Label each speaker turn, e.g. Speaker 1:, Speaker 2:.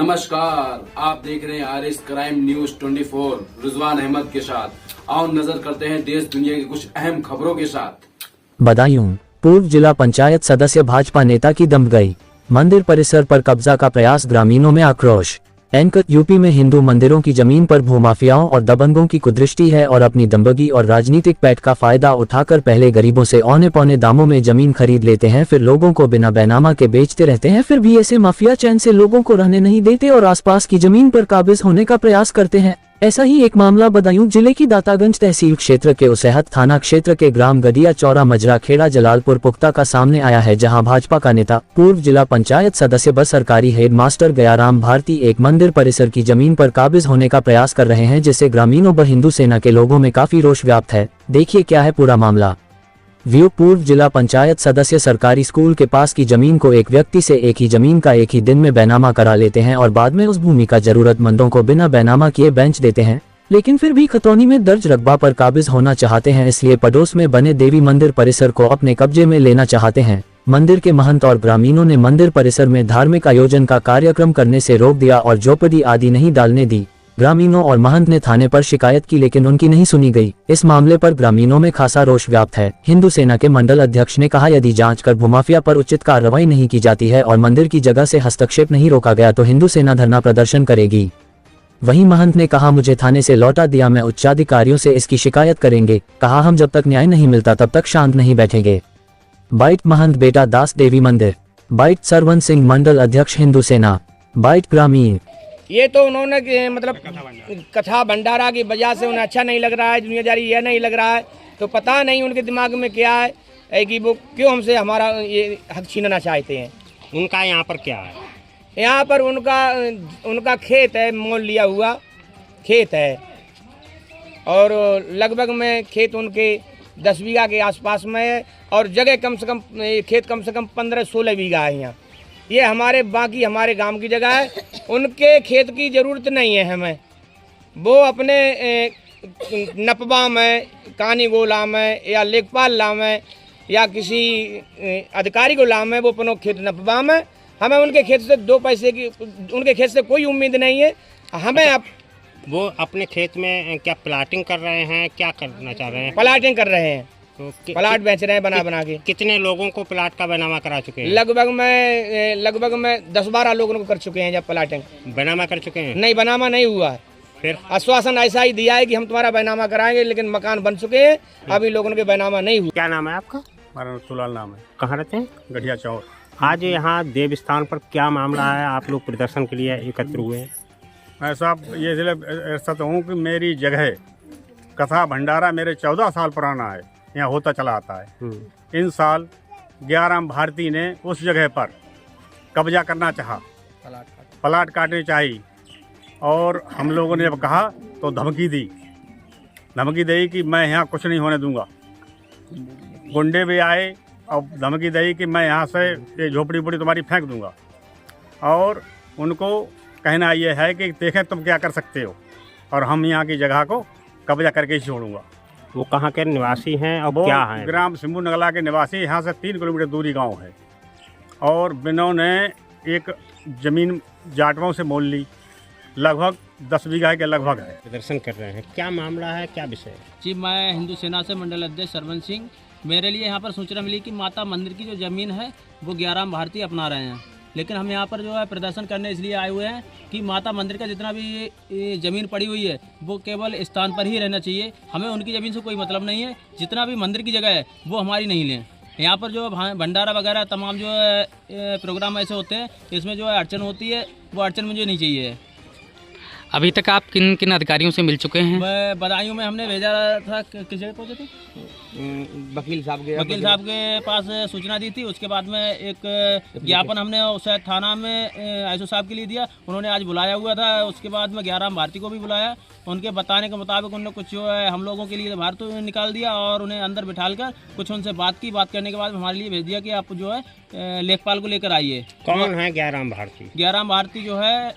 Speaker 1: नमस्कार, आप देख रहे हैं RS crime news 24 Rizwan Ahmed के साथ। आओ नजर करते हैं देश दुनिया की कुछ अहम खबरों के साथ।
Speaker 2: बदायूं पूर्व जिला पंचायत सदस्य भाजपा नेता की दम गई। मंदिर परिसर पर कब्जा का प्रयास, ग्रामीणों में आक्रोश। एंकर यूपी में हिंदू मंदिरों की जमीन पर भूमाफियाओं और दबंगों की कुदृष्टि है और अपनी दम्बगी और राजनीतिक पैठ का फायदा उठाकर पहले गरीबों से औने पौने दामों में जमीन खरीद लेते हैं, फिर लोगों को बिना बैनामा के बेचते रहते हैं। फिर भी ऐसे माफिया चैन से लोगों को रहने नहीं देते और आसपास की जमीन पर काबिज होने का प्रयास करते हैं। ऐसा ही एक मामला बदायूं जिले की दातागंज तहसील क्षेत्र के उसैहत थाना क्षेत्र के ग्राम गदिया चौरा मजरा खेड़ा जलालपुर पुख्ता का सामने आया है, जहां भाजपा का नेता पूर्व जिला पंचायत सदस्य व सरकारी हेडमास्टर गयाराम भारती एक मंदिर परिसर की जमीन पर काबिज होने का प्रयास कर रहे हैं, जिससे ग्रामीणों व हिंदू सेना के लोगों में काफी रोष व्याप्त है। देखिए क्या है पूरा मामला। व्यू पूर्व जिला पंचायत सदस्य सरकारी स्कूल के पास की जमीन को एक व्यक्ति से एक ही जमीन का एक ही दिन में बैनामा करा लेते हैं और बाद में उस भूमि का जरूरतमंदों को बिना बैनामा किए बेच देते हैं, लेकिन फिर भी खतौनी में दर्ज रकबा पर काबिज होना चाहते हैं, इसलिए पड़ोस में बने देवी मंदिर परिसर को अपने कब्जे में लेना चाहते हैं। मंदिर के महंत और ग्रामीणों ने मंदिर परिसर में धार्मिक आयोजन का कार्यक्रम करने से रोक दिया और झोपड़ी आदि नहीं डालने दी। ग्रामीणों और महंत ने थाने पर शिकायत की, लेकिन उनकी नहीं सुनी गई। इस मामले पर ग्रामीणों में खासा रोष व्याप्त है। हिंदू सेना के मंडल अध्यक्ष ने कहा, यदि जांच कर भूमाफिया पर उचित कार्रवाई नहीं की जाती है और मंदिर की जगह से हस्तक्षेप नहीं रोका गया तो हिंदू सेना धरना प्रदर्शन करेगी। वहीं महंत ने कहा, मुझे थाने से लौटा दिया, मैं उच्चाधिकारियों से इसकी शिकायत करेंगे। कहा, हम जब तक न्याय नहीं मिलता तब तक शांत नहीं बैठेंगे। बाइट महंत बेटा दास देवी मंदिर। बाइट सरवन सिंह मंडल अध्यक्ष हिंदू सेना। बाइट ग्रामीण।
Speaker 3: ये तो उन्होंने मतलब कथा भंडारा की वजह से उन्हें अच्छा नहीं लग रहा है, दुनियादारी यह नहीं लग रहा है, तो पता नहीं उनके दिमाग में क्या है कि वो क्यों हमसे हमारा ये हक छीनना चाहते हैं।
Speaker 4: उनका यहाँ पर क्या है?
Speaker 3: यहाँ पर उनका खेत है, मोल लिया हुआ खेत है और लगभग में खेत उनके 10 बीघा के आसपास में है और जगह कम से कम खेत कम से कम 15-16 बीघा है। यहाँ ये बाकी हमारे गांव की जगह है। उनके खेत की ज़रूरत नहीं है हमें। वो अपने नपबा में, कानी गोला में या लेखपाल ला में या किसी अधिकारी को ला में वो अपनों खेत नपबा में, हमें उनके खेत से 2 पैसे की उनके खेत से कोई उम्मीद नहीं है हमें।
Speaker 4: वो अपने खेत में क्या प्लाटिंग कर रहे हैं, क्या करना चाह रहे हैं?
Speaker 3: प्लाटिंग कर रहे हैं,
Speaker 4: तो
Speaker 3: प्लाट बेच रहे हैं बना के।
Speaker 4: कितने लोगों को प्लाट का बैनामा करा चुके हैं?
Speaker 3: लगभग में 10-12 लोगों को कर चुके हैं। जब प्लाटिंग
Speaker 4: बैनामा कर चुके हैं?
Speaker 3: नहीं, बैनामा नहीं हुआ है।
Speaker 4: फिर
Speaker 3: आश्वासन ऐसा ही दिया है कि हम तुम्हारा बैनामा कराएंगे, लेकिन मकान बन चुके हैं, अभी लोगों के बैनामा नहीं हुआ।
Speaker 4: क्या नाम है आपका?
Speaker 5: हमारा सुलाल नाम है।
Speaker 4: कहाँ रहते हैं?
Speaker 5: गढ़िया चौर।
Speaker 4: आज यहाँ देव स्थान पर क्या मामला है? आप लोग प्रदर्शन के लिए एकत्र हुए हैं?
Speaker 5: मैं साहब ये ऐसा तो हूँ कि मेरी जगह कथा भंडारा मेरे 14 साल पुराना है, यहाँ होता चला आता है। इन साल गयाराम भारती ने उस जगह पर कब्जा करना चाहा, प्लाट काटनी चाहिए और हम लोगों ने जब कहा तो धमकी दी कि मैं यहाँ कुछ नहीं होने दूंगा। गुंडे भी आए और धमकी दी कि मैं यहाँ से ये झोपड़ी वोपड़ी तुम्हारी फेंक दूंगा और उनको कहना ये है कि देखें तुम क्या कर सकते हो और हम यहाँ की जगह को कब्जा करके ही छोड़ूंगा।
Speaker 4: वो कहाँ के निवासी हैं और क्या हैं?
Speaker 5: ग्राम सिम्बू नगला के निवासी, यहाँ से 3 किलोमीटर दूरी गांव है और इन्होंने एक ज़मीन जाटवों से मोल ली, लगभग 10 बीघा के लगभग है।
Speaker 4: प्रदर्शन कर रहे हैं, क्या मामला है, क्या विषय है?
Speaker 6: जी, मैं हिंदू सेना से मंडल अध्यक्ष सरवन सिंह। मेरे लिए यहाँ पर सूचना मिली कि माता मंदिर की जो ज़मीन है वो गयाराम भारती अपना रहे हैं, लेकिन हम यहाँ पर जो है प्रदर्शन करने इसलिए आए हुए हैं कि माता मंदिर का जितना भी ज़मीन पड़ी हुई है वो केवल स्थान पर ही रहना चाहिए। हमें उनकी ज़मीन से कोई मतलब नहीं है। जितना भी मंदिर की जगह है वो हमारी नहीं लें। यहाँ पर जो भंडारा वगैरह तमाम जो है प्रोग्राम ऐसे होते हैं, इसमें जो है अड़चन होती है, वो अड़चन मुझे नहीं चाहिए।
Speaker 7: अभी तक आप किन किन अधिकारियों से मिल चुके हैं?
Speaker 6: मैं बदायूं में हमने भेजा था, किस जगह पहुँचे थे?
Speaker 3: वकील साहब
Speaker 6: के पास सूचना दी थी। उसके बाद में एक ज्ञापन हमने उसैहत थाना में आईसो साहब के लिए दिया। उन्होंने आज बुलाया हुआ था। उसके बाद में गयाराम भारती को भी बुलाया। उनके बताने के मुताबिक उन्होंने कुछ जो है हम लोगों के लिए बाहर तो निकाल दिया और उन्हें अंदर बिठाकर कुछ उनसे बात करने के बाद हमारे लिए भेज दिया कि आप जो है लेखपाल को लेकर आइए।
Speaker 4: कौन है गयाराम भारती?
Speaker 6: गयाराम भारती जो है